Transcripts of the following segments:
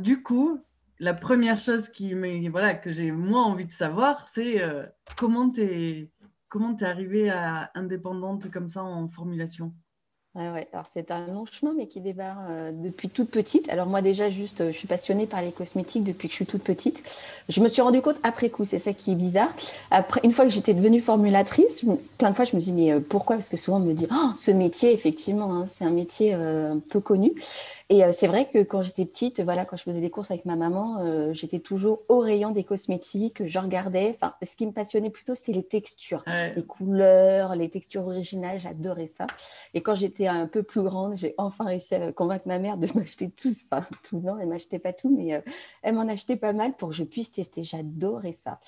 Du coup, la première chose voilà, que j'ai moins envie de savoir, c'est comment t'es arrivée à indépendante comme ça en formulation? Ouais, ouais. Alors c'est un long chemin, mais qui démarre depuis toute petite. Alors moi déjà, juste, je suis passionnée par les cosmétiques depuis que je suis toute petite. Je me suis rendu compte après coup, c'est ça qui est bizarre. Après, une fois que j'étais devenue formulatrice, plein de fois je me dis mais pourquoi? Parce que souvent on me dit, oh, ce métier, effectivement, hein, c'est un métier peu connu. Et c'est vrai que quand j'étais petite, voilà, quand je faisais des courses avec ma maman, j'étais toujours au rayon des cosmétiques, je regardais. Enfin, ce qui me passionnait plutôt, c'était les textures, Ouais. les couleurs, les textures originales, j'adorais ça. Et quand j'étais un peu plus grande, j'ai enfin réussi à convaincre ma mère de m'acheter tout, enfin tout, non, elle m'achetait pas tout, mais elle m'en achetait pas mal pour que je puisse tester. J'adorais ça.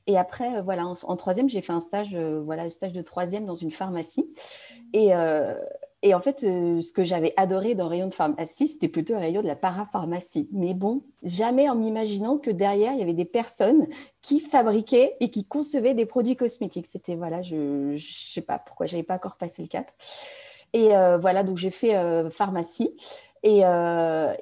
Et après, voilà, en troisième, j'ai fait un stage, voilà, un stage de troisième dans une pharmacie. Et, euh, et en fait, ce que j'avais adoré dans le rayon de pharmacie, c'était plutôt le rayon de la parapharmacie. Mais bon, jamais en m'imaginant que derrière, il y avait des personnes qui fabriquaient et qui concevaient des produits cosmétiques. C'était, voilà, je ne sais pas pourquoi, je n'avais pas encore passé le cap. Et voilà, donc j'ai fait pharmacie. Et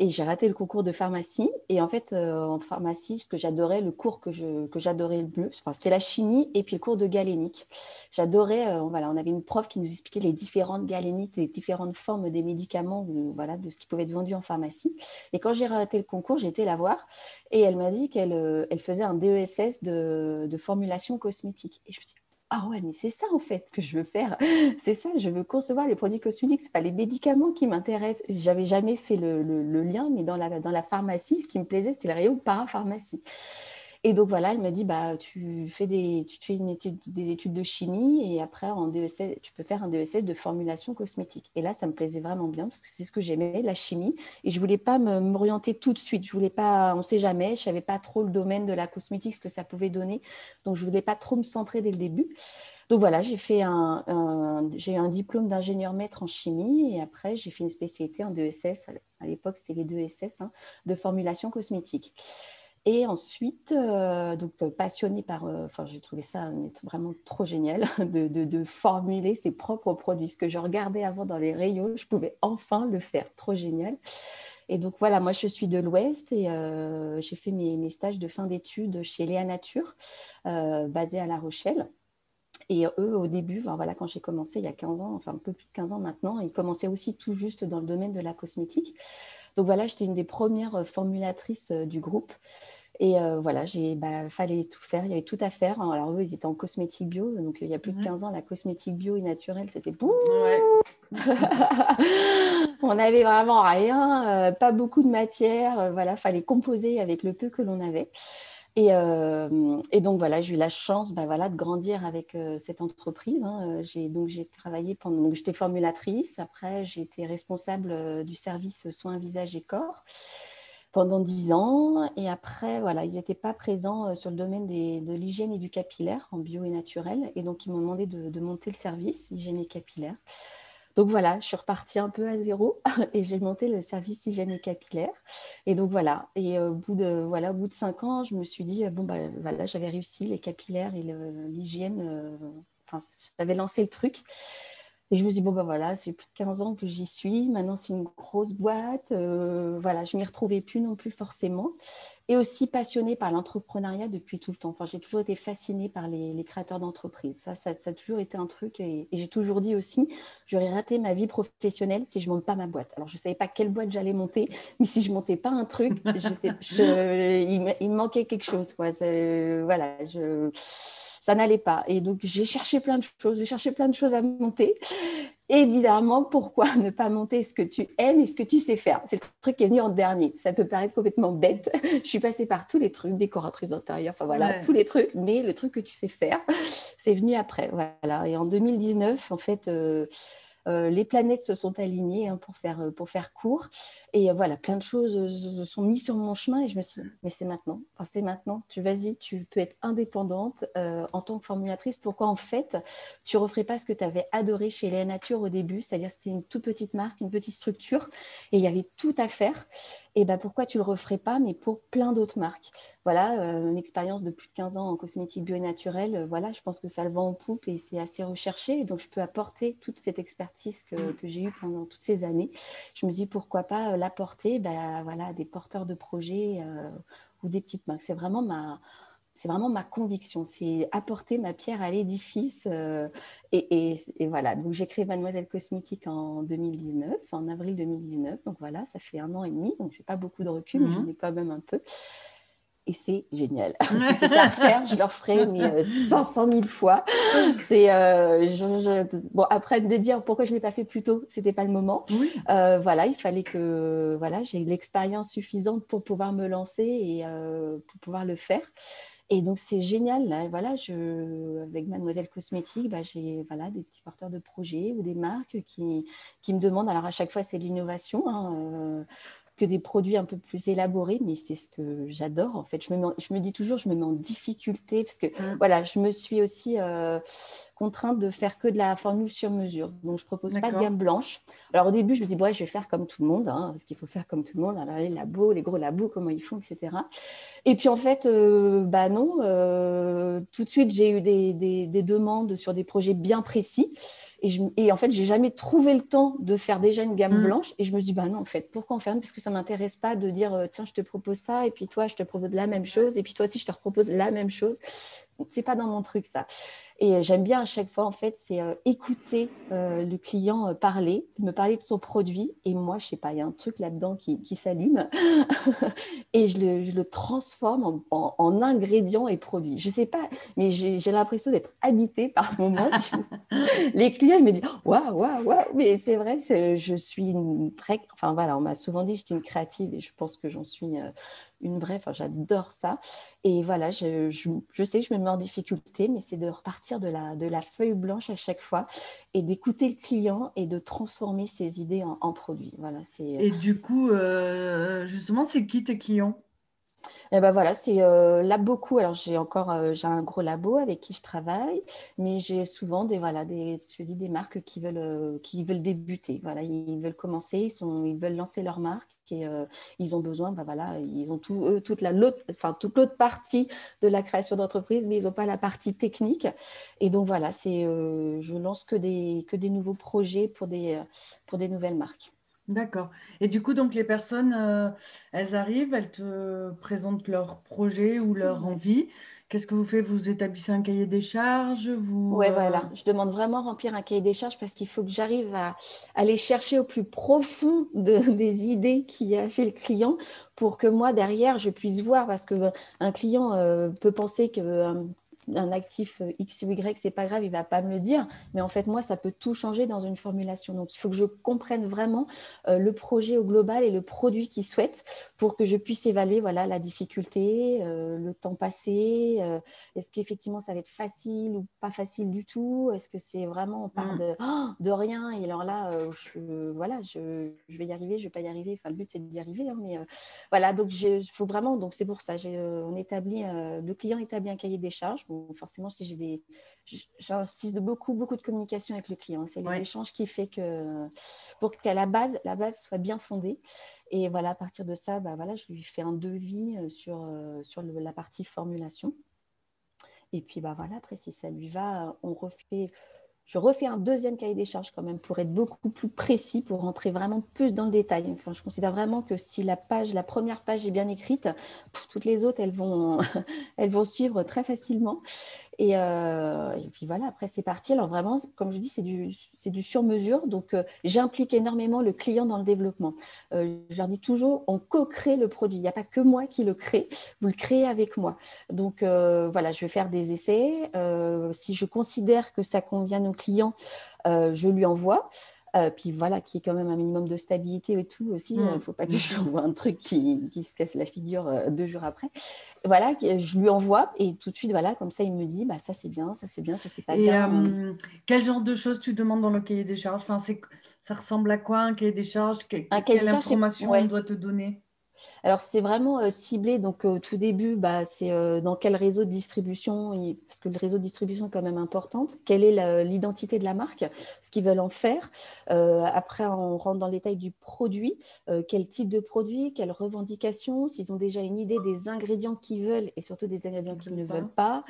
j'ai raté le concours de pharmacie. Et en fait, en pharmacie, ce que j'adorais, le cours que j'adorais le mieux, enfin, c'était la chimie et puis le cours de galénique. J'adorais, voilà, on avait une prof qui nous expliquait les différentes galéniques, les différentes formes des médicaments, voilà, de ce qui pouvait être vendu en pharmacie. Et quand j'ai raté le concours, j'ai été la voir et elle m'a dit qu'elle elle faisait un DESS de formulation cosmétique. Et je me dis, ah ouais, mais c'est ça en fait que je veux faire. C'est ça, je veux concevoir les produits cosmétiques. C'est pas les médicaments qui m'intéressent. J'avais jamais fait le lien, mais dans la pharmacie, ce qui me plaisait, c'est le rayon parapharmacie. Et donc voilà, elle me dit, bah, tu fais des études de chimie et après en DESS, tu peux faire un DESS de formulation cosmétique. Et là, ça me plaisait vraiment bien parce que c'est ce que j'aimais, la chimie. Et je voulais pas m'orienter tout de suite. Je voulais pas, on sait jamais, je savais pas trop le domaine de la cosmétique, ce que ça pouvait donner. Donc je voulais pas trop me centrer dès le début. Donc voilà, j'ai eu un diplôme d'ingénieur maître en chimie et après j'ai fait une spécialité en DESS. À l'époque, c'était les DESS, hein, de formulation cosmétique. Et ensuite, donc passionnée par, enfin j'ai trouvé ça vraiment trop génial de formuler ses propres produits. Ce que je regardais avant dans les rayons, je pouvais enfin le faire. Trop génial. Et donc voilà, moi je suis de l'Ouest et j'ai fait mes stages de fin d'études chez Léa Nature, basée à La Rochelle. Et eux, au début, enfin, voilà, quand j'ai commencé il y a 15 ans, enfin un peu plus de 15 ans maintenant, ils commençaient aussi tout juste dans le domaine de la cosmétique. Donc voilà, j'étais une des premières formulatrices du groupe. Et voilà, fallait tout faire, il y avait tout à faire. Alors eux, ils étaient en cosmétique bio, donc il y a plus de Ouais. 15 ans, la cosmétique bio et naturelle, c'était bouh. Ouais. On n'avait vraiment rien, pas beaucoup de matière, voilà, fallait composer avec le peu que l'on avait. Et donc voilà, j'ai eu la chance bah, voilà, de grandir avec cette entreprise, hein. J'ai travaillé pendant, donc j'étais formulatrice, après j'ai été responsable du service soins visage et corps pendant 10 ans. Et après, voilà, ils n'étaient pas présents sur le domaine de l'hygiène et du capillaire en bio et naturel. Et donc ils m'ont demandé de monter le service hygiène et capillaire. Donc voilà, je suis repartie un peu à zéro et j'ai monté le service hygiène et capillaire. Et donc voilà, et au bout de 5 ans, je me suis dit, bon, bah, voilà, j'avais réussi les capillaires et l'hygiène. Enfin, j'avais lancé le truc. Et je me suis dit, bon, bah voilà, c'est plus de 15 ans que j'y suis. Maintenant, c'est une grosse boîte. Voilà, je ne m'y retrouvais plus non plus forcément. Et aussi passionnée par l'entrepreneuriat depuis tout le temps. Enfin, j'ai toujours été fascinée par les créateurs d'entreprises. Ça a toujours été un truc. Et j'ai toujours dit aussi, j'aurais raté ma vie professionnelle si je ne monte pas ma boîte. Alors, je ne savais pas quelle boîte j'allais monter, mais si je ne montais pas un truc, il me manquait quelque chose. Quoi. Voilà, ça n'allait pas. Et donc, j'ai cherché plein de choses à monter. Évidemment, pourquoi ne pas monter ce que tu aimes et ce que tu sais faire? C'est le truc qui est venu en dernier. Ça peut paraître complètement bête. Je suis passée par tous les trucs, décoratrice d'intérieur, enfin voilà, tous Ouais. les trucs, mais le truc que tu sais faire, c'est venu après. Voilà. Et en 2019, en fait, les planètes se sont alignées, hein, pour faire court. Et voilà, plein de choses se sont mises sur mon chemin et je me suis dit, mais c'est maintenant. Enfin, c'est maintenant. Vas-y, tu peux être indépendante en tant que formulatrice. Pourquoi en fait, tu ne referais pas ce que tu avais adoré chez Léa Nature au début, c'est-à-dire c'était une toute petite marque, une petite structure et il y avait tout à faire. et ben pourquoi tu ne le referais pas, mais pour plein d'autres marques. Voilà, une expérience de plus de 15 ans en cosmétique bio et naturel, voilà, je pense que ça le vend en poupe et c'est assez recherché. Et donc, je peux apporter toute cette expertise que j'ai eue pendant toutes ces années. Je me dis, pourquoi pas l'apporter voilà, à des porteurs de projets ou des petites marques. C'est vraiment ma conviction, c'est apporter ma pierre à l'édifice. Et voilà, donc j'ai créé Mademoiselle Cosmétique en 2019, en avril 2019. Donc voilà, ça fait 1 an et demi, donc je n'ai pas beaucoup de recul, mais j'en ai quand même un peu. Et c'est génial. Si c'était à refaire, je le referais, mais 500 000 fois. Bon, après, de dire pourquoi je ne l'ai pas fait plus tôt, ce n'était pas le moment. Oui. Voilà, il fallait que j'ai l'expérience suffisante pour pouvoir me lancer et pour pouvoir le faire. Et donc, c'est génial. Là, voilà, avec Mademoiselle Cosmétique, j'ai des petits porteurs de projets ou des marques qui me demandent. Alors, à chaque fois, c'est de l'innovation, hein, que des produits un peu plus élaborés, mais c'est ce que j'adore. En fait, je me dis toujours, je me mets en difficulté parce que voilà, je me suis aussi contrainte de faire que de la formule sur mesure. Donc, je ne propose pas de gamme blanche. Alors, au début, je me dis, je vais faire comme tout le monde, hein, parce qu'il faut faire comme tout le monde. Alors, les labos, les gros labos, comment ils font, etc. Et puis en fait, non, tout de suite, j'ai eu des demandes sur des projets bien précis. Et en fait, j'ai jamais trouvé le temps de faire déjà une gamme blanche. Et je me suis dit, non, en fait, pourquoi en faire une? Parce que ça ne m'intéresse pas de dire, tiens, je te propose ça, et puis toi, je te propose la même chose, et puis toi aussi, je te propose la même chose. C'est pas dans mon truc, ça. Et j'aime bien à chaque fois, en fait, c'est écouter le client parler, me parler de son produit. Et moi, je sais pas, il y a un truc là-dedans qui s'allume. Et je le transforme en ingrédients et produits. Je sais pas, mais j'ai l'impression d'être habitée par moments. Les clients, ils me disent waouh, waouh, waouh. Mais c'est vrai, je suis une vraie. Enfin voilà, on m'a souvent dit que j'étais une créative et je pense que j'en suis une vraie. Enfin, j'adore ça. Et voilà, je sais que je me mets en difficulté, mais c'est de repartir de la feuille blanche à chaque fois et d'écouter le client et de transformer ses idées en produits. Voilà, Et du coup, justement, c'est qui tes clients? Et ben voilà, c'est là beaucoup. Alors j'ai un gros labo avec qui je travaille, mais j'ai souvent des marques qui veulent débuter. Voilà, ils veulent commencer, ils veulent lancer leur marque et ils ont besoin, voilà, ils ont toute l'autre partie de la création d'entreprise, mais ils n'ont pas la partie technique. Et donc voilà, je lance que des nouveaux projets pour des nouvelles marques. D'accord. Et du coup, donc les personnes, elles arrivent, elles te présentent leur projet ou leur Ouais. envie. Qu'est-ce que vous faites? Vous établissez un cahier des charges? Ouais, voilà. Je demande vraiment remplir un cahier des charges parce qu'il faut que j'arrive à aller chercher au plus profond des idées qu'il y a chez le client pour que moi, derrière, je puisse voir. Parce qu'un client peut penser qu'un un actif X ou Y, c'est pas grave, il va pas me le dire. Mais en fait, moi, ça peut tout changer dans une formulation. Donc, il faut que je comprenne vraiment le projet au global et le produit qu'il souhaite pour que je puisse évaluer voilà, la difficulté, le temps passé. Est-ce qu'effectivement, ça va être facile ou pas facile du tout? Est-ce que c'est vraiment, on part de rien? Et alors là, je vais y arriver, je vais pas y arriver. Enfin, le but, c'est d'y arriver. Hein, mais voilà, donc faut vraiment, donc c'est pour ça, le client établit un cahier des charges. Bon, forcément, si j'insiste beaucoup, beaucoup de communication avec le client. C'est les Ouais. échanges qui fait que, pour qu'à la base soit bien fondée. Et voilà, à partir de ça, voilà, je lui fais un devis sur la partie formulation. Et puis, voilà, après, si ça lui va, je refais un deuxième cahier des charges quand même pour être beaucoup plus précis, pour rentrer vraiment plus dans le détail. Enfin, je considère vraiment que si la première page est bien écrite, toutes les autres, elles vont suivre très facilement. Et puis voilà, après c'est parti. Alors vraiment, comme je dis, c'est du sur-mesure. Donc j'implique énormément le client dans le développement. Je leur dis toujours, on co-crée le produit. Il n'y a pas que moi qui le crée, vous le créez avec moi. Donc voilà, je vais faire des essais. Si je considère que ça convient aux clients, je lui envoie. Puis voilà, qui est quand même un minimum de stabilité et tout aussi. Il ne faut pas que je envoie un truc qui se casse la figure 2 jours après. Voilà, je lui envoie et tout de suite, voilà, comme ça, il me dit, ça c'est bien, ça c'est bien, ça c'est pas Et bien. quel genre de choses tu demandes dans le cahier des charges? Enfin, ça ressemble à quoi un cahier des charges? Un cahier Quelle des charges, information on ouais. doit te donner? Alors, c'est vraiment ciblé. Donc, au tout début, bah, c'est dans quel réseau de distribution, parce que le réseau de distribution est quand même importante. Quelle est l'identité de la marque, ce qu'ils veulent en faire. Après, on rentre dans le détail du produit. Quel type de produit, quelles revendications, s'ils ont déjà une idée des ingrédients qu'ils veulent et surtout des ingrédients qu'ils ne veulent pas.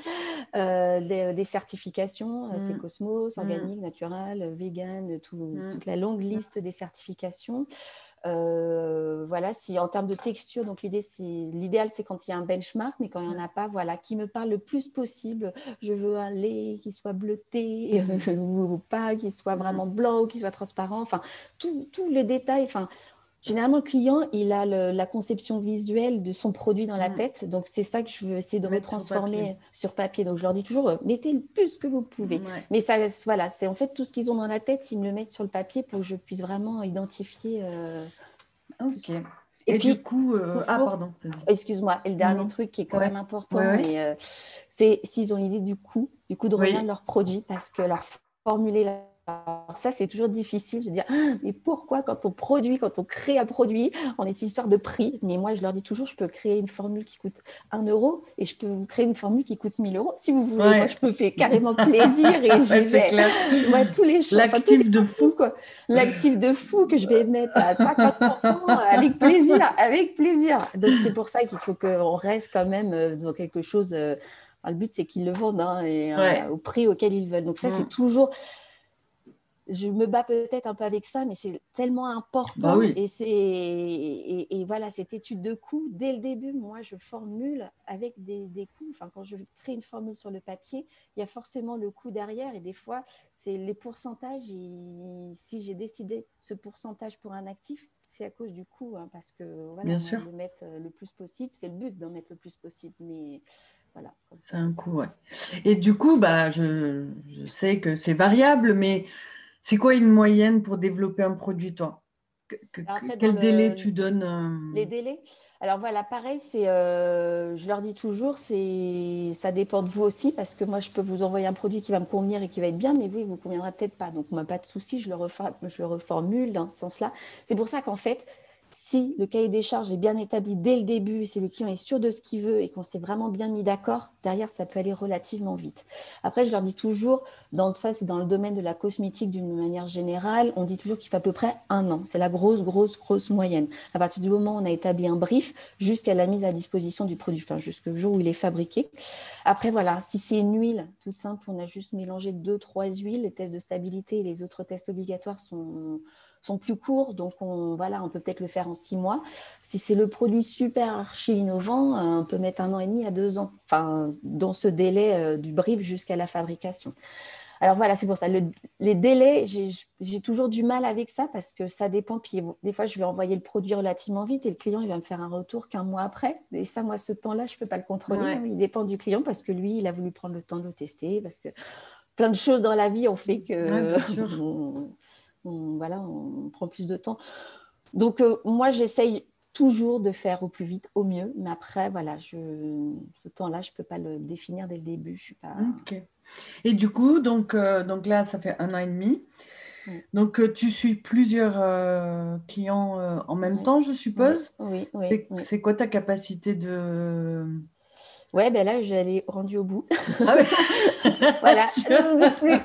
Les certifications, c'est Cosmos, organique, naturel, vegan, toute la longue liste des certifications. Voilà, si en termes de texture, donc l'idéal c'est quand il y a un benchmark, mais quand il n'y en a pas, voilà, qui me parle le plus possible. Je veux un lait qui soit bleuté ou pas, qui soit vraiment blanc ou qui soit transparent. Enfin, tous les détails. Enfin, généralement, le client, il a la conception visuelle de son produit dans la tête. Donc, c'est ça que je veux essayer de retransformer sur papier. Donc, je leur dis toujours, mettez le plus que vous pouvez. Ouais. Mais ça, voilà, c'est en fait tout ce qu'ils ont dans la tête, ils me le mettent sur le papier pour que je puisse vraiment identifier. Ok. Et Et du puis, coup, ah toujours, pardon, vas-y. excuse-moi, et le dernier Non. truc qui est quand Ouais. même Ouais, important, ouais. mais c'est s'ils ont l'idée du coût de revient de Oui. leur produit, parce que leur formuler, ça c'est toujours difficile de dire, ah, mais pourquoi quand on crée un produit, on est une histoire de prix. Mais moi je leur dis toujours, je peux créer une formule qui coûte 1 € et je peux vous créer une formule qui coûte 1 000 € si vous voulez. Moi Ouais. je me fais carrément plaisir et j'y Ouais, c'est vais. clair. Moi, tous les L'actif de principes, fou. quoi. L'actif de fou que je vais mettre à 50% avec plaisir, avec plaisir. Donc c'est pour ça qu'il faut qu'on reste quand même dans quelque chose. Le but, c'est qu'ils le vendent hein, et, Ouais. au prix auquel ils veulent. Donc ça, c'est toujours je me bats peut-être un peu avec ça, mais c'est tellement Bah important. oui. Et voilà, cette étude de coût, dès le début, moi, je formule avec des coûts. Enfin, quand je crée une formule sur le papier, il y a forcément le coût derrière. Et des fois, c'est les pourcentages. Et si j'ai décidé ce pourcentage pour un actif, c'est à cause du coût, hein, parce que voilà, Bien on va sûr. le mettre le plus possible. C'est le but d'en mettre le plus possible. Mais voilà, comme C'est ça. un coût, ouais. Et du coup, bah, je sais que c'est variable, mais c'est quoi une moyenne pour développer un produit, toi? Alors après, dans Quel délai tu donnes les délais. Alors voilà, pareil, je leur dis toujours, ça dépend de vous aussi, parce que moi, je peux vous envoyer un produit qui va me convenir et qui va être bien, mais vous, il ne vous conviendra peut-être pas. Donc, moi, pas de souci, je le reformule dans ce sens-là. C'est pour ça qu'en fait, si le cahier des charges est bien établi dès le début, si le client est sûr de ce qu'il veut et qu'on s'est vraiment bien mis d'accord, derrière, ça peut aller relativement vite. Après, je leur dis toujours, ça, c'est dans le domaine de la cosmétique d'une manière générale, on dit toujours qu'il faut à peu près 1 an. C'est la grosse moyenne. À partir du moment où on a établi un brief jusqu'à la mise à disposition du produit, enfin jusqu'au jour où il est fabriqué. Après, voilà, si c'est une huile toute simple, on a juste mélangé 2-3 huiles, les tests de stabilité et les autres tests obligatoires sont plus courts, donc on peut peut-être le faire en 6 mois. Si c'est le produit super archi innovant, on peut mettre 1 an et demi à 2 ans, enfin, dans ce délai du brief jusqu'à la fabrication. Alors voilà, c'est pour ça. Les délais, j'ai toujours du mal avec ça parce que ça dépend. Puis des fois, je vais envoyer le produit relativement vite et le client, il va me faire un retour qu'un mois après. Et ça, moi, ce temps-là, je ne peux pas le contrôler. ouais. Hein. Il dépend du client parce que lui, il a voulu prendre le temps de le tester, parce que plein de choses dans la vie ont fait Ouais, que bien sûr. on prend plus de temps. Donc, moi, j'essaye toujours de faire au plus vite, au mieux. Mais après, voilà, ce temps-là, je ne peux pas le définir dès le début. Je suis pas... Ok. Et du coup, donc là, ça fait 1 an et demi. Ouais, Donc, tu suis plusieurs clients en même ouais, temps, je ouais, suppose. oui, oui, oui. C'est quoi ta capacité de... Ouais, ben là, j'allais rendu au bout. Ah ouais. Voilà, je peux plus.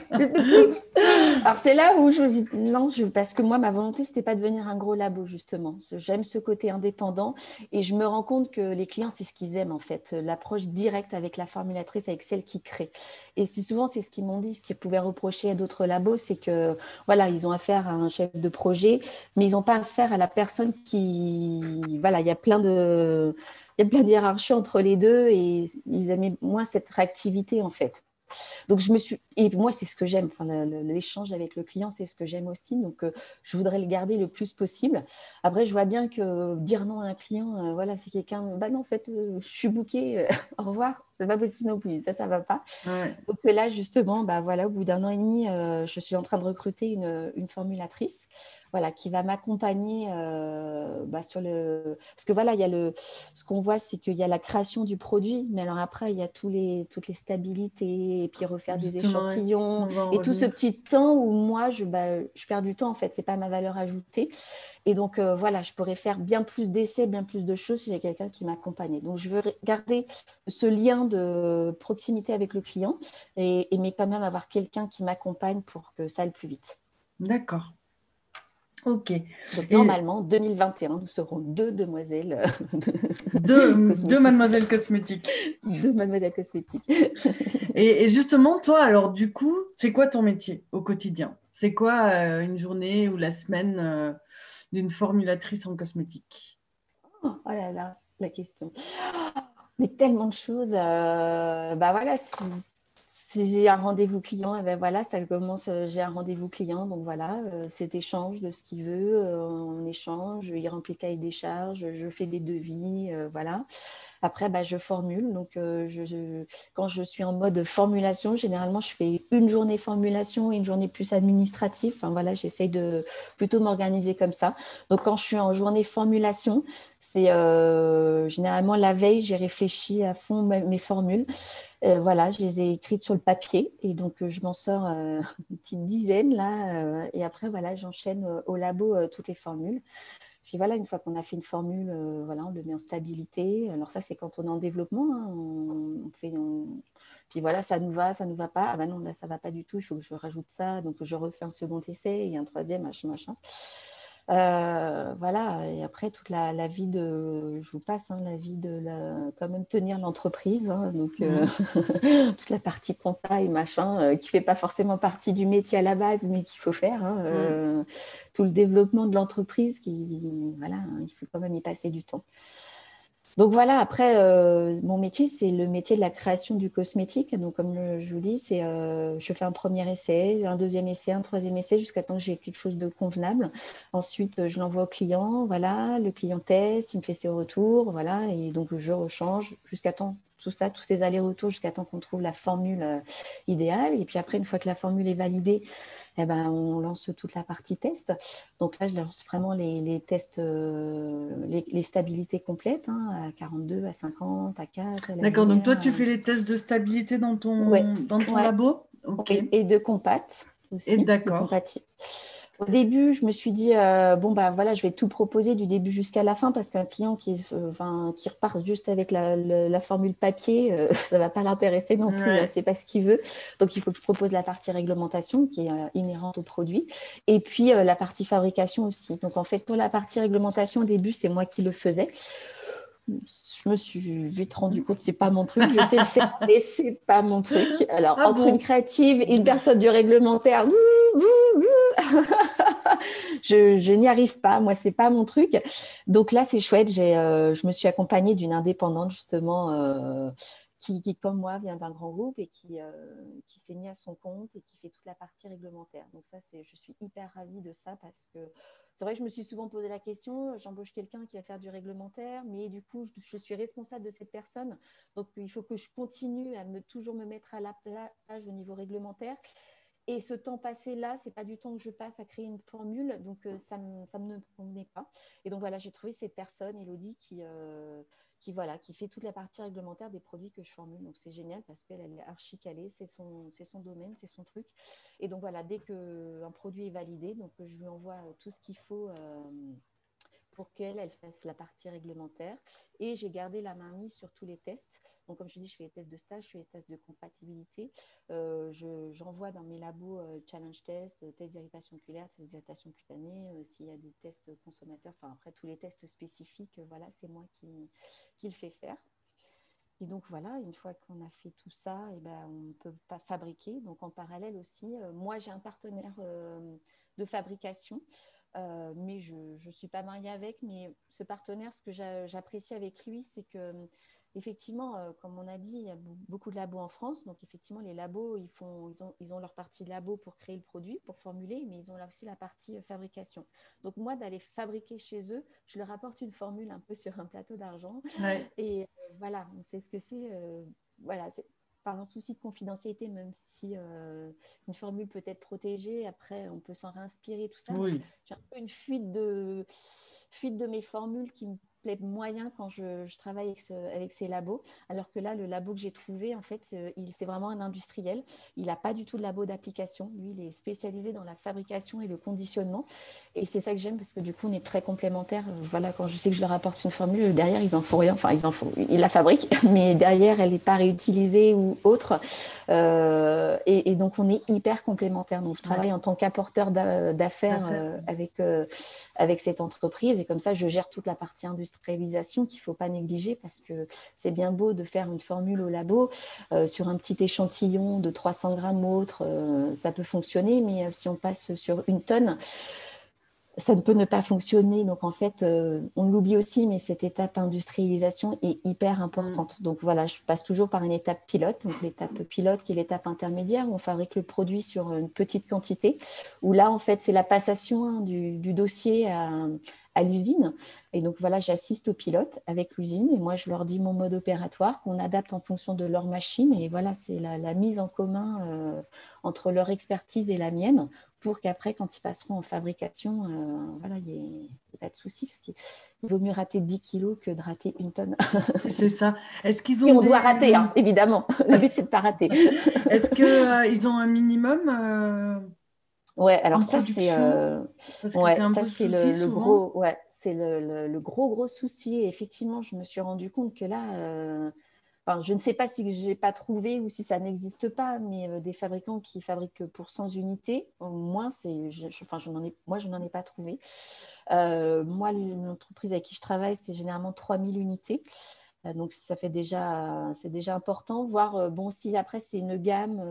Alors c'est là où je dis non, parce que moi, ma volonté, c'était pas de devenir un gros labo, justement. J'aime ce côté indépendant et je me rends compte que les clients, c'est ce qu'ils aiment, en fait, l'approche directe avec la formulatrice, avec celle qui crée. Et souvent, c'est ce qu'ils m'ont dit, ce qu'ils pouvaient reprocher à d'autres labos, c'est que, voilà, ils ont affaire à un chef de projet, mais ils n'ont pas affaire à la personne qui... Voilà, il y a plein de hiérarchies entre les deux et ils aimaient moins cette réactivité, en fait. Donc, et moi, c'est ce que j'aime. Enfin, l'échange avec le client, c'est ce que j'aime aussi. Donc, je voudrais le garder le plus possible. Après, je vois bien que dire non à un client, voilà, c'est quelqu'un, bah non, en fait, je suis booké, au revoir. c'est pas possible non plus, ça va pas. Ouais. Donc là, justement, bah, voilà, au bout d'un an et demi, je suis en train de recruter une formulatrice, voilà, qui va m'accompagner bah, sur le… Parce que voilà, il y a ce qu'on voit, c'est qu'il y a la création du produit, mais alors après, il y a toutes les stabilités, et puis refaire des Justement, ouais. échantillons, On va en et tout ce revenir. petit temps où moi, je perds du temps, en fait, c'est pas ma valeur ajoutée. Et donc, voilà, je pourrais faire bien plus d'essais, bien plus de choses si j'ai quelqu'un qui m'accompagnait. Donc, je veux garder ce lien de proximité avec le client, mais quand même avoir quelqu'un qui m'accompagne pour que ça aille plus vite. D'accord. Ok. Donc, Et normalement, 2021, nous serons deux demoiselles deux cosmétiques. mademoiselles cosmétiques. Deux mademoiselles cosmétiques. Et justement, toi, alors du coup, c'est quoi ton métier au quotidien? C'est quoi une journée ou la semaine d'une formulatrice en cosmétique? Oh là là, la question. Mais tellement de choses. Bah voilà, si j'ai un rendez-vous client, et ben voilà, ça commence. J'ai un rendez-vous client, donc voilà, c'est échange de ce qu'il veut, on échange, il remplit le cahier des charges, je fais des devis, voilà. Après, bah, je formule. Donc, quand je suis en mode formulation, généralement, je fais une journée formulation et une journée plus administrative. Enfin, voilà, j'essaye de plutôt m'organiser comme ça. Donc, quand je suis en journée formulation, c'est généralement la veille, j'ai réfléchi à fond mes formules. Voilà, je les ai écrites sur le papier et donc je m'en sors une petite dizaine là. Et après, voilà, j'enchaîne au labo toutes les formules. Puis voilà, une fois qu'on a fait une formule, voilà, on le met en stabilité. Alors ça, c'est quand on est en développement, hein, Puis voilà, ça nous va pas. Ah ben non, là, ça va pas du tout, il faut que je rajoute ça. Donc je refais un second essai et un troisième, machin, machin. Voilà, et après, toute la vie je vous passe, hein, la vie quand même tenir l'entreprise, hein, donc Mhm. toute la partie compta et machin, qui fait pas forcément partie du métier à la base, mais qu'il faut faire, hein, Mhm. tout le développement de l'entreprise, voilà, hein, il faut quand même y passer du temps. Donc voilà, après, mon métier, c'est le métier de la création du cosmétique. Donc, comme je vous dis, je fais un premier essai, un deuxième essai, un troisième essai, jusqu'à temps que j'ai quelque chose de convenable. Ensuite, je l'envoie au client, voilà, le client teste, il me fait ses retours, voilà, et donc je rechange jusqu'à temps, tout ça, tous ces allers-retours, jusqu'à temps qu'on trouve la formule idéale. Et puis après, une fois que la formule est validée, eh ben, on lance toute la partie test. Donc là, je lance vraiment les tests, les stabilités complètes, hein, à 42, à 50, à 4, à la D'accord, donc toi, lumière. tu fais les tests de stabilité Ouais, dans ton ouais, labo? Ok. oui. Et de compat Et aussi, de d'accord. compati. Au début, je me suis dit, bon, bah voilà, je vais tout proposer du début jusqu'à la fin parce qu'un client qui repart juste avec la formule papier, ça ne va pas l'intéresser non plus, hein, Ouais. c'est pas ce qu'il veut. Donc, il faut que je propose la partie réglementation qui est inhérente au produit et puis la partie fabrication aussi. Donc, en fait, pour la partie réglementation, au début, c'est moi qui le faisais. Je me suis vite rendu compte que c'est pas mon truc. Je sais le faire, mais c'est pas mon truc. Alors, Ah entre une bon? créative et une personne du réglementaire, je n'y arrive pas. Moi, c'est pas mon truc. Donc là, c'est chouette. Je me suis accompagnée d'une indépendante justement qui, comme moi, vient d'un grand groupe et qui s'est mis à son compte et qui fait toute la partie réglementaire. Donc ça, je suis hyper ravie de ça parce que c'est vrai que je me suis souvent posé la question, j'embauche quelqu'un qui va faire du réglementaire, mais du coup, je suis responsable de cette personne. Donc, il faut que je continue à toujours me mettre à la page au niveau réglementaire. Et ce temps passé là, c'est pas du temps que je passe à créer une formule, donc ça me convenait pas. Et donc voilà, j'ai trouvé cette personne, Elodie, voilà, qui fait toute la partie réglementaire des produits que je formule. Donc c'est génial parce qu'elle est archi calée, c'est son domaine, c'est son truc. Et donc voilà, dès qu'un produit est validé, donc je lui envoie tout ce qu'il faut pour qu'elle fasse la partie réglementaire. Et j'ai gardé la main mise sur tous les tests. Donc, comme je dis, je fais les tests de stage, je fais les tests de compatibilité. J'envoie dans mes labos challenge test, tests d'irritation oculaire, tests d'irritation cutanée, s'il y a des tests consommateurs, enfin après tous les tests spécifiques, voilà, c'est moi qui le fais faire. Et donc voilà, une fois qu'on a fait tout ça, et ben, on ne peut pas fabriquer. Donc en parallèle aussi, moi j'ai un partenaire de fabrication, mais je ne suis pas mariée avec. Mais ce partenaire, ce que j'apprécie avec lui, c'est que effectivement, comme on a dit, il y a beaucoup de labos en France. Donc effectivement, les labos, ils ont leur partie labo pour créer le produit, pour formuler, mais ils ont là aussi la partie fabrication. Donc moi, d'aller fabriquer chez eux, je leur apporte une formule un peu sur un plateau d'argent. Ouais. Et voilà, on sait ce que c'est. voilà, c'est par un souci de confidentialité, même si une formule peut être protégée, après on peut s'en réinspirer, tout ça. Donc Oui. j'ai un peu une fuite de mes formules qui me plaît moyen quand je travaille avec ces labos. Alors que là, le labo que j'ai trouvé, en fait, c'est vraiment un industriel. Il n'a pas du tout de labo d'application. Lui, il est spécialisé dans la fabrication et le conditionnement. Et c'est ça que j'aime parce que du coup, on est très complémentaires. Voilà, quand je sais que je leur apporte une formule, derrière, ils en font rien. Enfin, ils la fabriquent, mais derrière, elle n'est pas réutilisée ou autre. Et donc, on est hyper complémentaires. Donc, je travaille en tant qu'apporteur d'affaires avec cette entreprise. Et comme ça, je gère toute la partie industrialisation qu'il ne faut pas négliger parce que c'est bien beau de faire une formule au labo. Sur un petit échantillon de 300 grammes ou autre, ça peut fonctionner. Mais si on passe sur une tonne, ça ne peut ne pas fonctionner. Donc, en fait, on l'oublie aussi, mais cette étape industrialisation est hyper importante. Donc, voilà, je passe toujours par une étape pilote. Donc, l'étape pilote qui est l'étape intermédiaire où on fabrique le produit sur une petite quantité. Où là, en fait, c'est la passation du dossier à l'usine. Et donc, voilà, j'assiste au pilote avec l'usine et moi, je leur dis mon mode opératoire qu'on adapte en fonction de leur machine. Et voilà, c'est la mise en commun entre leur expertise et la mienne pour qu'après, quand ils passeront en fabrication, voilà, il n'y ait pas de souci parce qu'il vaut mieux rater 10 kilos que de rater une tonne. C'est ça. Est-ce qu'ils Et ont on doit rater, hein, évidemment. Le but, c'est de ne pas rater. Est-ce qu'ils ont un minimum Ouais, alors en ça, production? Parce que c'est un peu le c'est souci le souvent. gros, c'est le gros souci. Et effectivement, je me suis rendu compte que là, enfin, je ne sais pas si je n'ai pas trouvé ou si ça n'existe pas, mais des fabricants qui fabriquent pour 100 unités, au moins, moi, je n'en ai pas trouvé. Moi, l'entreprise avec qui je travaille, c'est généralement 3000 unités. Donc, c'est déjà important. Voir, bon, si après, c'est une gamme,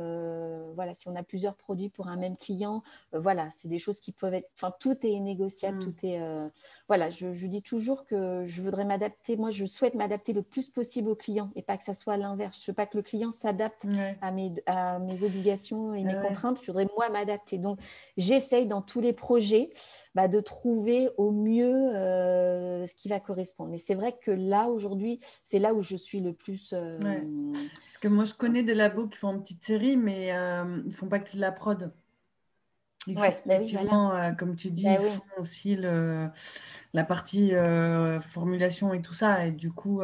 voilà, si on a plusieurs produits pour un même client, voilà, c'est des choses qui peuvent être, enfin, tout est négociable, tout est, voilà, je dis toujours que je voudrais m'adapter, moi, je souhaite m'adapter le plus possible au client et pas que ça soit l'inverse. Je ne veux pas que le client s'adapte Ouais. à mes obligations et mes Ouais. contraintes. Je voudrais, moi, m'adapter. Donc, j'essaye dans tous les projets de trouver au mieux ce qui va correspondre. Mais c'est vrai que là, aujourd'hui, c'est là où je suis le plus. Ouais. Parce que moi, je connais des labos qui font une petite série, mais ils ne font pas que de la prod. Ils font Ouais, bah oui, voilà. effectivement, comme tu dis, Bah ils oui. font aussi la partie formulation et tout ça. Et du coup,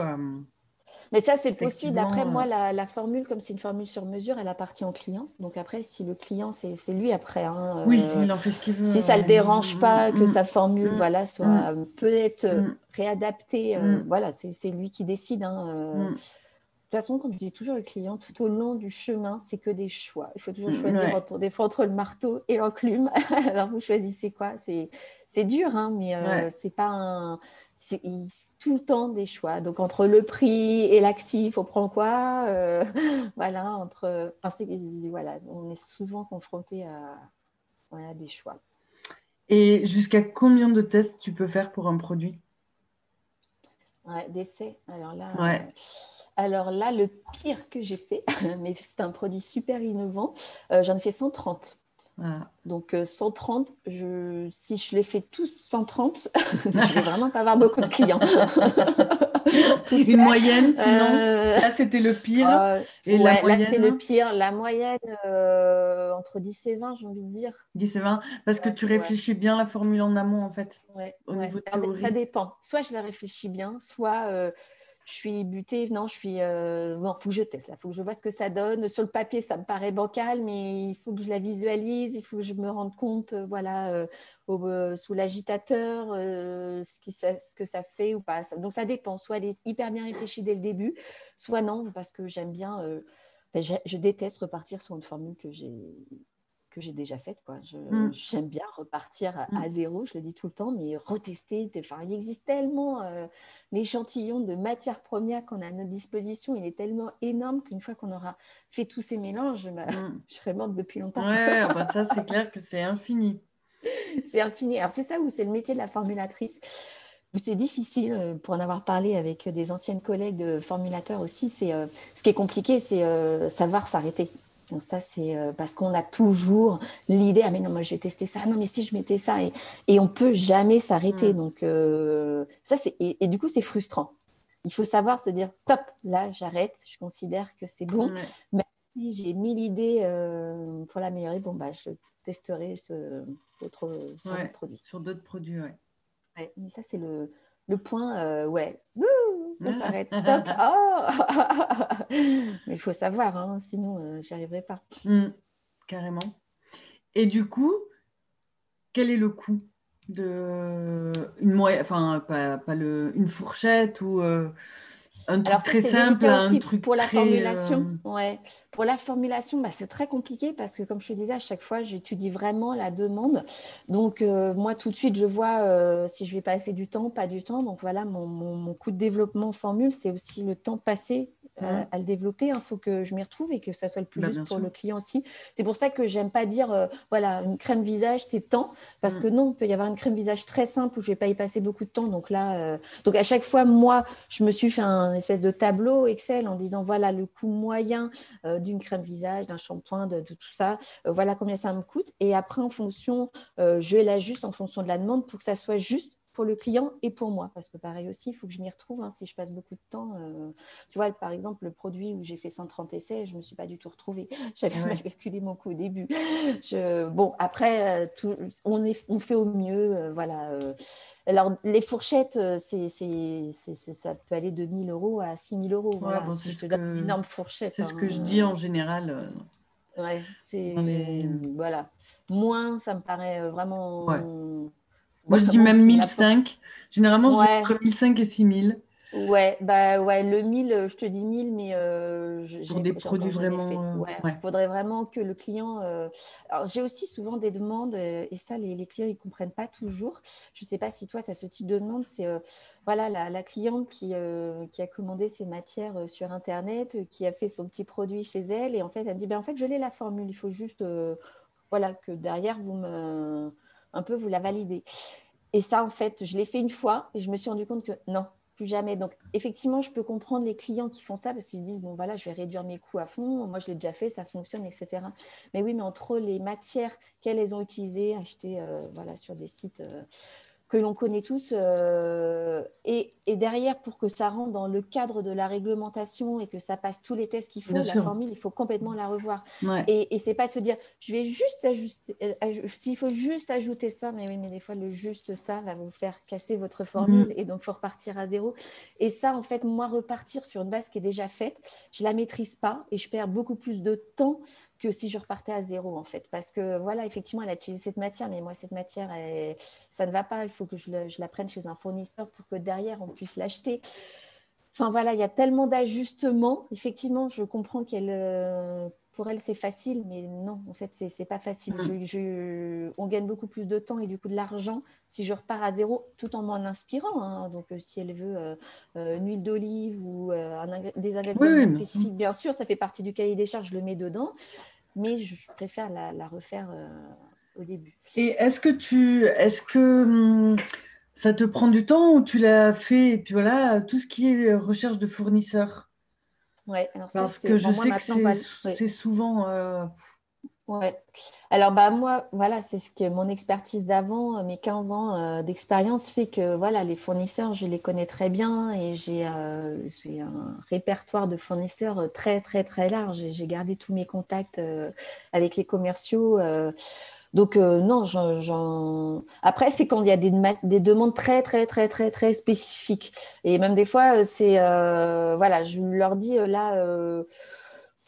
Mais ça, c'est possible. Après, effectivement, moi, la formule, comme c'est une formule sur mesure, elle appartient au client. Donc après, si le client, c'est lui après, hein, oui, il en fait ce qu'il veut. si ça ne le dérange pas que sa formule Mm, voilà, mm, soit peut-être mm, réadaptée, mm, voilà, c'est lui qui décide. Hein, mm, De toute façon, comme je dis toujours au client, tout au long du chemin, c'est que des choix. Il faut toujours choisir ouais, des fois entre le marteau et l'enclume. Alors, vous choisissez quoi? C'est dur, hein, mais ouais. c'est pas un... C'est tout le temps des choix. Donc, entre le prix et l'actif, on prend quoi? Voilà, enfin, voilà, on est souvent confronté à des choix. Et jusqu'à combien de tests tu peux faire pour un produit? Ouais, d'essai. Ouais. Alors là, le pire que j'ai fait, mais c'est un produit super innovant, j'en ai fait 130. Voilà. Donc 130, si je les fais tous 130, je vais vraiment pas avoir beaucoup de clients. Toute Une seule. moyenne, sinon? Là, c'était le pire. Et la Ouais, là c'était le moyenne, pire. La moyenne, entre 10 et 20, j'ai envie de dire. 10 et 20, parce que Ouais, tu ouais, réfléchis bien la formule en amont, en fait, ouais, au ouais. niveau de Alors, ça théorie. dépend. Soit je la réfléchis bien, soit je suis butée. Non, je suis. Bon, il faut que je teste. Il faut que je vois ce que ça donne. Sur le papier, ça me paraît bancal, mais il faut que je la visualise. Il faut que je me rende compte, voilà, sous l'agitateur, ce que ça fait ou pas. Donc, ça dépend. Soit elle est hyper bien réfléchie dès le début, soit non, parce que j'aime bien. Je déteste repartir sur une formule que j'ai déjà faite, quoi. Mm, J'aime bien repartir à mm. zéro, je le dis tout le temps, mais retester. Enfin, il existe tellement l'échantillon de matières premières qu'on a à notre disposition, il est tellement énorme qu'une fois qu'on aura fait tous ces mélanges, Mm. je serais morte depuis longtemps. Ouais, bah ça, c'est clair que c'est infini. C'est infini. Alors, c'est ça où c'est le métier de la formulatrice, où c'est difficile, pour en avoir parlé avec des anciennes collègues de formulateurs aussi, ce qui est compliqué, c'est savoir s'arrêter. Donc ça, c'est parce qu'on a toujours l'idée, ah mais non, moi je vais tester ça, non mais si je mettais ça, et on ne peut jamais s'arrêter. Mm. Donc et du coup, c'est frustrant. il faut savoir se dire, stop, là, j'arrête, je considère que c'est bon. Ouais. Même si j'ai 1000 idées pour l'améliorer, bon, bah, je testerai sur Ouais, d'autres produits. sur d'autres produits, ouais. Ouais, mais ça, c'est le point, ouais, ouh, ça s'arrête, stop. Oh mais il faut savoir, hein, sinon, j'y arriverai pas. Mm, carrément. Et du coup, quel est le coût de enfin une fourchette ou un Alors truc ça, très c'est simple délicat à un aussi truc pour la très formulation. Ouais. Pour la formulation, bah, c'est très compliqué parce que, comme je te disais, à chaque fois, j'étudie vraiment la demande. Donc, moi, tout de suite, je vois si je vais passer du temps, pas du temps. Donc, voilà, mon coût de développement formule, c'est aussi le temps passé à le développer. Il faut que je m'y retrouve et que ça soit le plus Bah, juste bien pour sûr. le client aussi. C'est pour ça que j'aime pas dire, voilà, une crème visage, c'est tant. Parce que non, il peut y avoir une crème visage très simple où je vais pas y passer beaucoup de temps. Donc là, donc à chaque fois, moi, je me suis fait un espèce de tableau Excel en disant voilà le coût moyen d'une crème visage, d'un shampoing, de tout ça, voilà combien ça me coûte. Et après, en fonction, je l'ajuste en fonction de la demande pour que ça soit juste pour le client et pour moi. Parce que pareil aussi, il faut que je m'y retrouve. Hein, si je passe beaucoup de temps, tu vois, par exemple, le produit où j'ai fait 130 essais, je ne me suis pas du tout retrouvée. J'avais mal calculé mon coût au début. Bon, après, on fait au mieux. Voilà. Alors, les fourchettes, ça peut aller de 1 000 € à 6 000 €. Ouais, Voilà, bon, si je te donne une énorme fourchette. c'est ce que je dis en général. Ouais, Dans les... voilà. Moins, ça me paraît ouais. vraiment, Moi, je dis vraiment même qui mille n'apporte. cinq. Généralement, je dis Ouais, entre 1 500 et 6 000 ouais, bah ouais, le 1000, je te dis 1000, mais pour des j'ai produits encore jamais vraiment. fait. Ouais, Ouais. faudrait vraiment que le client. Alors, j'ai aussi souvent des demandes, et ça, les clients, ils comprennent pas toujours. Je sais pas si toi, tu as ce type de demande. C'est voilà, la cliente qui a commandé ses matières sur Internet, qui a fait son petit produit chez elle, et en fait, elle me dit, ben, en fait, je l'ai la formule, il faut juste voilà, que derrière, un peu, vous la validez. Et ça, en fait, je l'ai fait une fois et je me suis rendu compte que non, plus jamais. Donc, effectivement, je peux comprendre les clients qui font ça parce qu'ils se disent, bon, voilà, je vais réduire mes coûts à fond. Moi, je l'ai déjà fait, ça fonctionne, etc. Mais oui, mais entre les matières qu'elles ont utilisées, achetées voilà, sur des sites que l'on connaît tous. Et derrière, pour que ça rentre dans le cadre de la réglementation et que ça passe tous les tests qu'il Bien faut, la sûr. formule, il faut complètement la revoir. Ouais. Et c'est pas de se dire, je vais juste ajuster, s'il faut juste ajouter ça, mais oui, mais des fois, le juste ça va vous faire casser votre formule et donc il faut repartir à zéro. Et ça, en fait, moi, repartir sur une base qui est déjà faite, je la maîtrise pas et je perds beaucoup plus de temps que si je repartais à zéro, en fait. Parce que, voilà, effectivement, elle a utilisé cette matière, mais moi, cette matière, ça ne va pas. Il faut que je la prenne chez un fournisseur pour que derrière, on puisse l'acheter. Enfin, voilà, il y a tellement d'ajustements. Effectivement, je comprends pour elle, c'est facile, mais non, en fait, c'est pas facile. On gagne beaucoup plus de temps et du coup de l'argent si je repars à zéro, tout en m'en inspirant. Hein. Donc, si elle veut une huile d'olive ou des ingrédients Oui, bien bien sûr. spécifiques, bien sûr, ça fait partie du cahier des charges, je le mets dedans, mais je préfère la refaire au début. Et est-ce que ça te prend du temps ou tu l'as fait et puis voilà, tout ce qui est recherche de fournisseurs? Ouais, alors ça, Parce que c'est. je Bon, moi, sais que maintenant, ouais. c'est souvent. Ouais. Alors bah moi voilà, c'est ce que mon expertise d'avant, mes 15 ans d'expérience fait que voilà, les fournisseurs, je les connais très bien et j'ai un répertoire de fournisseurs très très très large. J'ai gardé tous mes contacts avec les commerciaux. Donc non, après c'est quand il y a des demandes très très très très très spécifiques et même des fois c'est voilà, je leur dis là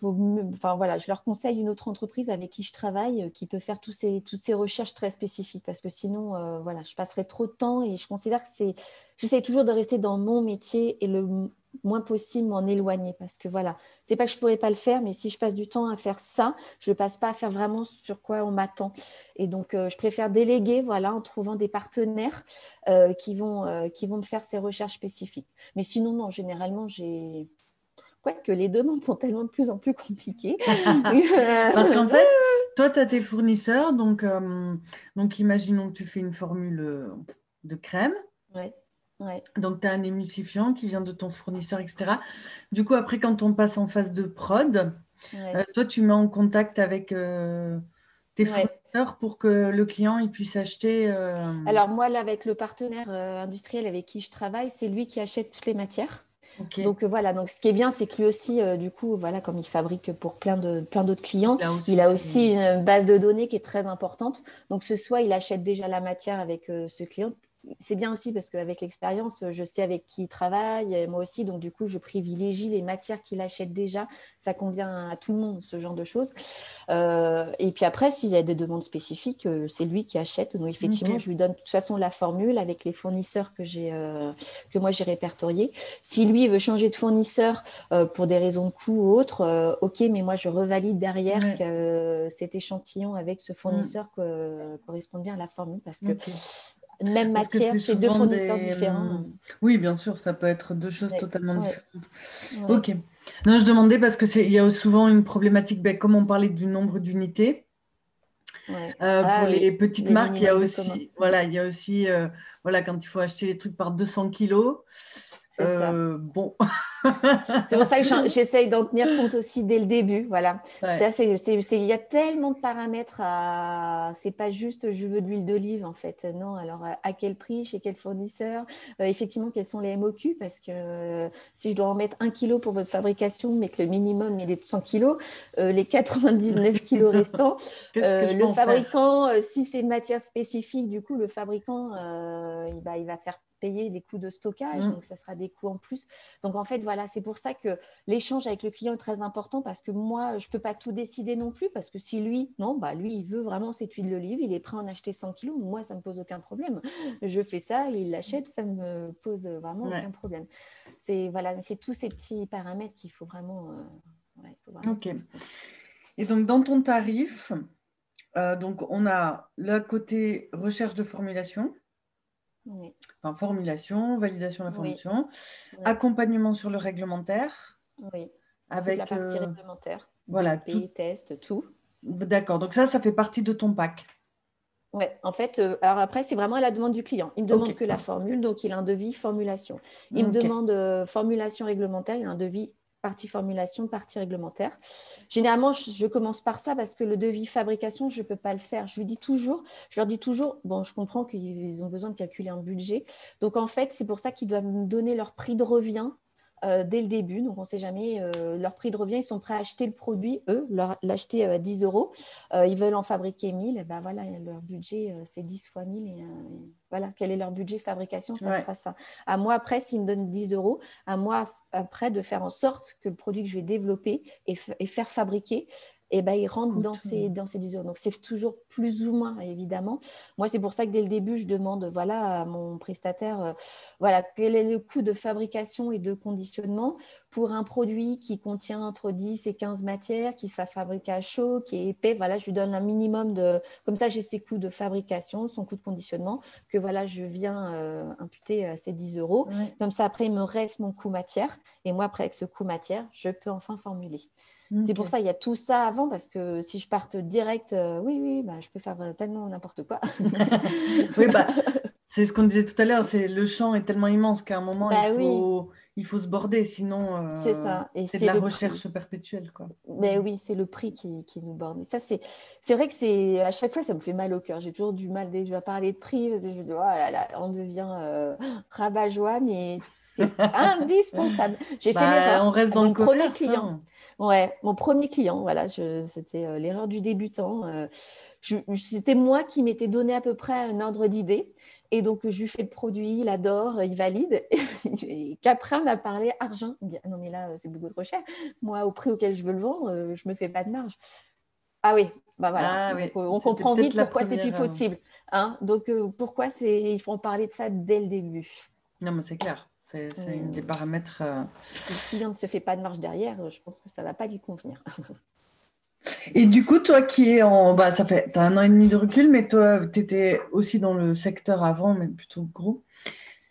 enfin voilà, je leur conseille une autre entreprise avec qui je travaille qui peut faire toutes ces recherches très spécifiques parce que sinon voilà, je passerai trop de temps et je considère que j'essaie toujours de rester dans mon métier et le moins possible m'en éloigner parce que voilà, c'est pas que je pourrais pas le faire, mais si je passe du temps à faire ça, je ne passe pas à faire vraiment sur quoi on m'attend. Et donc, je préfère déléguer, voilà, en trouvant des partenaires qui vont me faire ces recherches spécifiques. Mais sinon, non, généralement, quoique les demandes sont tellement de plus en plus compliquées. Parce qu'en fait, toi, tu as tes fournisseurs, donc imaginons que tu fais une formule de crème. Ouais, ouais, Donc, tu as un émulsifiant qui vient de ton fournisseur, etc. Du coup, après, quand on passe en phase de prod, ouais, toi, tu mets en contact avec tes ouais. fournisseurs pour que le client il puisse acheter. Alors moi, là, avec le partenaire industriel avec qui je travaille, c'est lui qui achète toutes les matières. Ok. Donc voilà, donc ce qui est bien, c'est que lui aussi, du coup, voilà, comme il fabrique pour plein d'autres clients, Là il aussi, a aussi une base de données qui est très importante. Donc ce soit il achète déjà la matière avec ce client. C'est bien aussi parce qu'avec l'expérience, je sais avec qui il travaille, et moi aussi, donc du coup, je privilégie les matières qu'il achète déjà. Ça convient à tout le monde, ce genre de choses. Et puis après, s'il y a des demandes spécifiques, c'est lui qui achète. Donc effectivement, ok. je lui donne de toute façon la formule avec les fournisseurs que moi j'ai répertoriés. Si lui il veut changer de fournisseur pour des raisons de coût ou autre, ok, mais moi je revalide derrière Ouais. que cet échantillon avec ce Mm. fournisseur correspond bien à la formule parce que Ok. même Parce que c'est matière chez deux souvent fournisseurs des... différents. Oui, bien sûr, ça peut être deux choses Ouais, totalement ouais, différentes. ouais, Ok. Non, je demandais parce que il y a souvent une problématique, ben, comme on parlait du nombre d'unités, ouais. pour Ah les oui, petites les marques, il y a minimums de commun. aussi, voilà, il y a aussi, voilà, quand il faut acheter les trucs par 200 kilos, C'est ça. bon. C'est pour ça que j'essaye d'en tenir compte aussi dès le début. Voilà. Ouais. Il y a tellement de paramètres à. C'est pas juste je veux de l'huile d'olive en fait. Non, alors à quel prix, chez quel fournisseur, effectivement, quels sont les MOQ parce que si je dois en mettre 1 kilo pour votre fabrication, mais que le minimum il est de 100 kilos, les 99 kilos restants, Qu'est-ce que je peux le en faire? fabricant, si c'est une matière spécifique, du coup, le fabricant, il va faire payer des coûts de stockage, Mm. donc ça sera des coûts en plus. Donc en fait, voilà, c'est pour ça que l'échange avec le client est très important parce que moi, je ne peux pas tout décider non plus parce que si lui, non, bah lui, il veut vraiment cette huile d'olive, il est prêt à en acheter 100 kilos, moi, ça ne me pose aucun problème. Je fais ça, il l'achète, ça ne me pose vraiment aucun Ouais. problème. Voilà, c'est tous ces petits paramètres qu'il faut vraiment, ouais, faut vraiment Ok. tenir compte. Et donc, dans ton tarif, donc on a le côté recherche de formulation, Oui, enfin formulation, validation de la oui, formulation, oui, accompagnement sur le réglementaire, oui. Toute la avec, partie réglementaire, voilà, tout. DEP, test, tout. D'accord, donc ça fait partie de ton pack. Ouais, en fait, alors après, c'est vraiment à la demande du client. Il me Ok, demande que la formule, donc il a un devis formulation. Il me ok, demande formulation réglementaire, il a un devis partie formulation, partie réglementaire. Généralement, je commence par ça parce que le devis fabrication, je ne peux pas le faire. Je leur dis toujours, bon, je comprends qu'ils ont besoin de calculer un budget. Donc, en fait, c'est pour ça qu'ils doivent me donner leur prix de revient dès le début. Donc, on ne sait jamais leur prix de revient. Ils sont prêts à acheter le produit, eux, l'acheter à 10 euros. Ils veulent en fabriquer 1000. Et ben voilà, leur budget, c'est 10 fois 1000. Et voilà, quel est leur budget fabrication, ça ouais, sera ça. À moi, après, s'ils me donnent 10 euros, à moi, après, de faire en sorte que le produit que je vais développer et faire fabriquer, et ben, il rentre coûte. dans ces 10 euros. Donc, c'est toujours plus ou moins, évidemment. Moi, c'est pour ça que dès le début, je demande voilà, à mon prestataire voilà, quel est le coût de fabrication et de conditionnement pour un produit qui contient entre 10 et 15 matières, qui sera fabriqué à chaud, qui est épais. Voilà, je lui donne un minimum de. Comme ça, j'ai ses coûts de fabrication, son coût de conditionnement, que voilà, je viens imputer à ces 10 euros. Ouais, Comme ça, après, il me reste mon coût matière. Et moi, après, avec ce coût matière, je peux enfin formuler. C'est pour ok. ça, il y a tout ça avant, parce que si je parte direct, oui, oui, bah, je peux faire tellement n'importe quoi. Oui, bah, c'est ce qu'on disait tout à l'heure, c'est le champ est tellement immense qu'à un moment, Bah oui, il faut se border, sinon c'est ça. Et c'est de c'est la le prix. recherche perpétuelle, quoi. Mais oui, c'est le prix qui nous borne. Et ça, c'est vrai que c'est à chaque fois, ça me fait mal au cœur. J'ai toujours du mal dès que je dois parler de prix, parce que je dis, oh là là, on devient rabat-joie, mais c'est indispensable. J'ai fait Bah, on l'erreur reste à dans le mon premier commerce, client. hein. Ouais, mon premier client, voilà, c'était l'erreur du débutant. C'était moi qui m'étais donné à peu près un ordre d'idée. Et donc, je lui fais le produit, il adore, il valide. Et qu'après, on a parlé argent. Il me dit, ah non, mais là, c'est beaucoup trop cher. Moi, au prix auquel je veux le vendre, je ne me fais pas de marge. Ah oui, bah voilà. Ah Donc, oui, on c'était comprend peut-être vite la pourquoi c'est première. plus possible. Hein. Donc, pourquoi il faut en parler de ça dès le début. Non, mais c'est clair, c'est des Hum, paramètres. Si le client ne se fait pas de marge derrière, je pense que ça ne va pas lui convenir. Et du coup, toi qui es en. Bah, ça fait. T'as un an et demi de recul, mais toi, tu étais aussi dans le secteur avant, mais plutôt gros.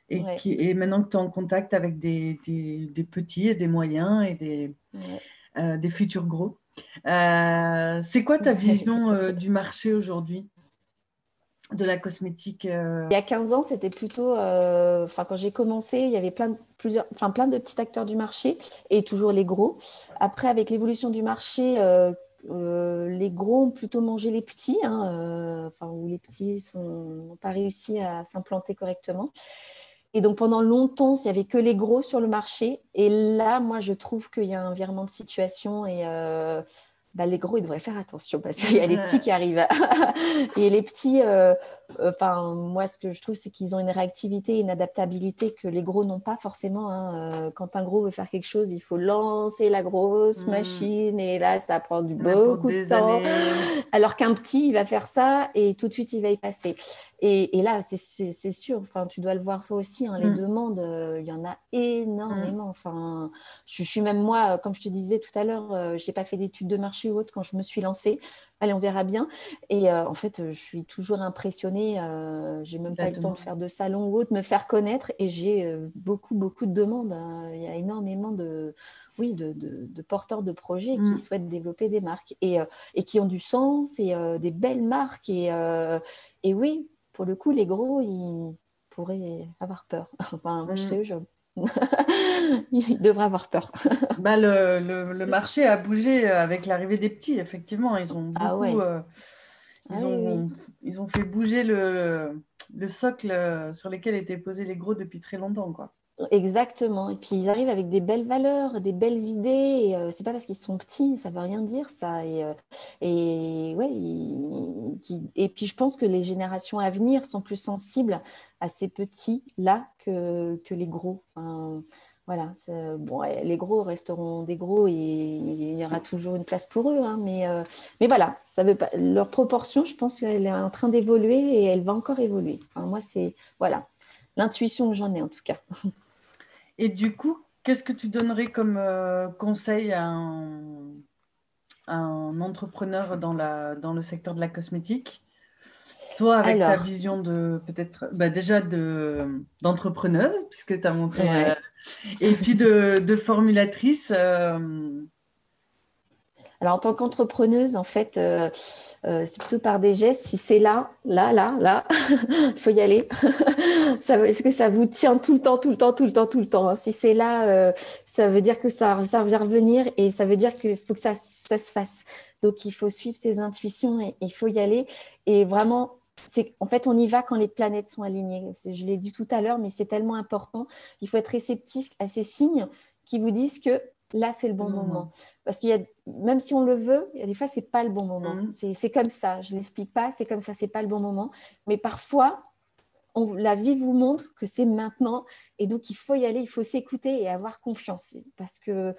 Ouais, Et maintenant que tu es en contact avec des petits et des moyens et ouais. des futurs gros, c'est quoi ta vision du marché aujourd'hui, de la cosmétique Il y a 15 ans, c'était plutôt, quand j'ai commencé, il y avait plein de petits acteurs du marché et toujours les gros. Après, avec l'évolution du marché, les gros ont plutôt mangé les petits, hein, où les petits n'ont pas réussi à s'implanter correctement. Et donc, pendant longtemps, il n'y avait que les gros sur le marché. Et là, moi, je trouve qu'il y a un virement de situation et les gros, ils devraient faire attention parce qu'il y a des petits qui arrivent. Et les petits, moi, ce que je trouve, c'est qu'ils ont une réactivité, une adaptabilité que les gros n'ont pas forcément. Hein. Quand un gros veut faire quelque chose, il faut lancer la grosse machine et là, ça prend beaucoup de temps. Alors qu'un petit, il va faire ça et tout de suite, il va y passer. Et là, c'est sûr, tu dois le voir toi aussi, hein, les demandes, il y en a énormément. Je suis même moi, comme je te disais tout à l'heure, je n'ai pas fait d'études de marché ou autre quand je me suis lancée. Allez, on verra bien. Et en fait, je suis toujours impressionnée. Je n'ai même pas eu le temps de faire de salon ou autre, me faire connaître. Et j'ai beaucoup, beaucoup de demandes. Il y a énormément de porteurs de projets qui souhaitent développer des marques et qui ont du sens et des belles marques. Et oui, pour le coup, les gros, ils pourraient avoir peur. Moi, je serais eux, ils devraient avoir peur. Le marché a bougé avec l'arrivée des petits, effectivement. Ils ont beaucoup, ils ont fait bouger le socle sur lequel étaient posés les gros depuis très longtemps, quoi. Exactement. Et puis ils arrivent avec des belles valeurs, des belles idées. Et c'est pas parce qu'ils sont petits, ça veut rien dire ça. Et puis je pense que les générations à venir sont plus sensibles à ces petits là que les gros. Voilà. Bon, les gros resteront des gros et il y aura toujours une place pour eux. Hein, mais voilà, ça veut pas. Leur proportion, je pense qu'elle est en train d'évoluer et elle va encore évoluer. Moi, c'est voilà l'intuition que j'en ai en tout cas. Et du coup, qu'est-ce que tu donnerais comme conseil à un entrepreneur dans le secteur de la cosmétique? Toi, avec ta vision de peut-être déjà d'entrepreneuse, puisque tu as montré, et puis de formulatrice. Alors, en tant qu'entrepreneuse, en fait, c'est plutôt par des gestes. Si c'est là, il faut y aller. Est-ce que ça vous tient tout le temps, hein. Si c'est là, ça veut dire que ça va revenir et ça veut dire qu'il faut que ça se fasse. Donc, il faut suivre ses intuitions et il faut y aller. Et vraiment, en fait, on y va quand les planètes sont alignées. Je l'ai dit tout à l'heure, mais c'est tellement important. Il faut être réceptif à ces signes qui vous disent que là, c'est le bon moment. Parce qu'il y a, même si on le veut, il y a des fois, c'est pas le bon moment. C'est comme ça. Je l'explique pas. C'est comme ça. C'est pas le bon moment. Mais parfois, la vie vous montre que c'est maintenant. Et donc, il faut y aller. Il faut s'écouter et avoir confiance. Parce que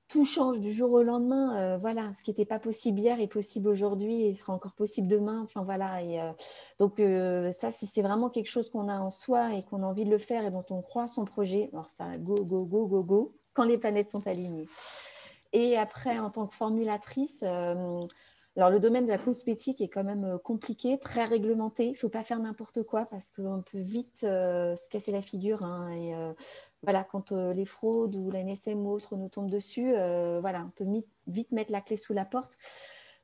tout change du jour au lendemain. Voilà, ce qui n'était pas possible hier est possible aujourd'hui et sera encore possible demain. Enfin, voilà. Donc, ça, si c'est vraiment quelque chose qu'on a en soi et qu'on a envie de le faire et dont on croit son projet, alors ça, go, go, go, go, go, quand les planètes sont alignées. Et après, en tant que formulatrice, alors le domaine de la cosmétique est quand même compliqué, très réglementé. Il ne faut pas faire n'importe quoi parce qu'on peut vite se casser la figure. Hein, et voilà, quand les fraudes ou la NSM ou autres nous tombent dessus, voilà, on peut vite mettre la clé sous la porte.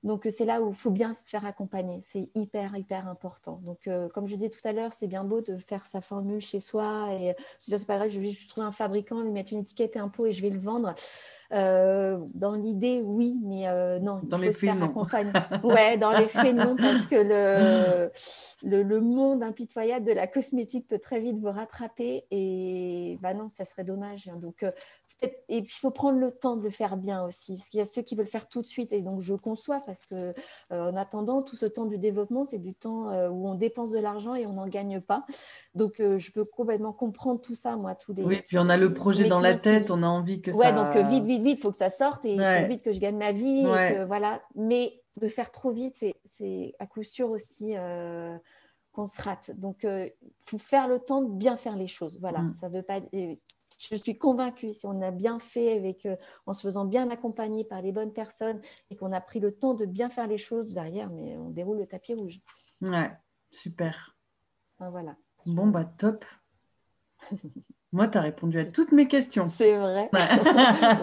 Donc, c'est là où il faut bien se faire accompagner. C'est hyper, hyper important. Donc, comme je disais tout à l'heure, c'est bien beau de faire sa formule chez soi. Et c'est pas grave, je vais juste trouver un fabricant, lui mettre une étiquette et un pot et je vais le vendre. Dans l'idée, oui, mais non, il faut se faire accompagner. Ouais, dans les faits, non, parce que le monde impitoyable de la cosmétique peut très vite vous rattraper. Et non, ça serait dommage. Donc, et puis, il faut prendre le temps de le faire bien aussi, parce qu'il y a ceux qui veulent faire tout de suite, et donc je conçois, parce que en attendant, tout ce temps du développement, c'est du temps où on dépense de l'argent et on n'en gagne pas. Donc, je peux complètement comprendre tout ça, moi, Oui, puis on a le projet dans la tête, on a envie que ça... donc vite, il faut que ça sorte, et pour vite que je gagne ma vie, et que voilà. Mais de faire trop vite, c'est à coup sûr aussi qu'on se rate. Donc, il faut faire le temps de bien faire les choses. Voilà, ça veut pas... Je suis convaincue, si on a bien fait en se faisant bien accompagner par les bonnes personnes et qu'on a pris le temps de bien faire les choses derrière, mais on déroule le tapis rouge. Ouais, super. Voilà. Bon, top. Moi, tu as répondu à toutes mes questions. C'est vrai.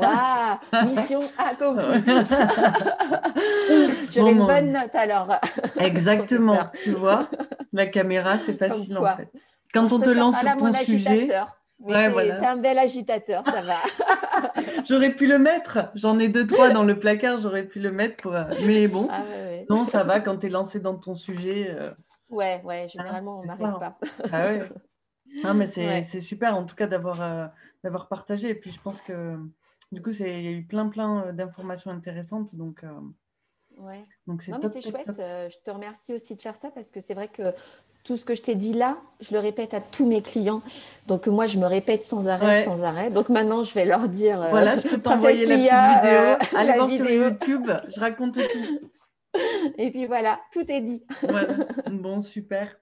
Waouh, mission accomplie. J'aurai une bonne note alors. Exactement, tu vois. La caméra, c'est facile en fait. Quand on te lance sur ton sujet... Mais t'es un bel agitateur, ça va. J'aurais pu le mettre. J'en ai 2-3 dans le placard, j'aurais pu le mettre. Mais bon, non, ça va quand tu es lancé dans ton sujet. Ouais, généralement, on n'arrête pas. Ah ouais. Non, mais Ouais. c'est super en tout cas d'avoir partagé. Et puis je pense que du coup, il y a eu plein d'informations intéressantes. Ouais. Donc c'est Non, mais top, c'est top, chouette. top. Je te remercie aussi de faire ça parce que c'est vrai que tout ce que je t'ai dit là, je le répète à tous mes clients. Donc moi, je me répète sans arrêt, Ouais, sans arrêt. Donc maintenant, je vais leur dire, voilà, je peux Princesse t'envoyer la petite Lia, vidéo. Allez la voir sur vidéo. YouTube, je raconte tout. Et puis voilà, tout est dit. Voilà, bon, super.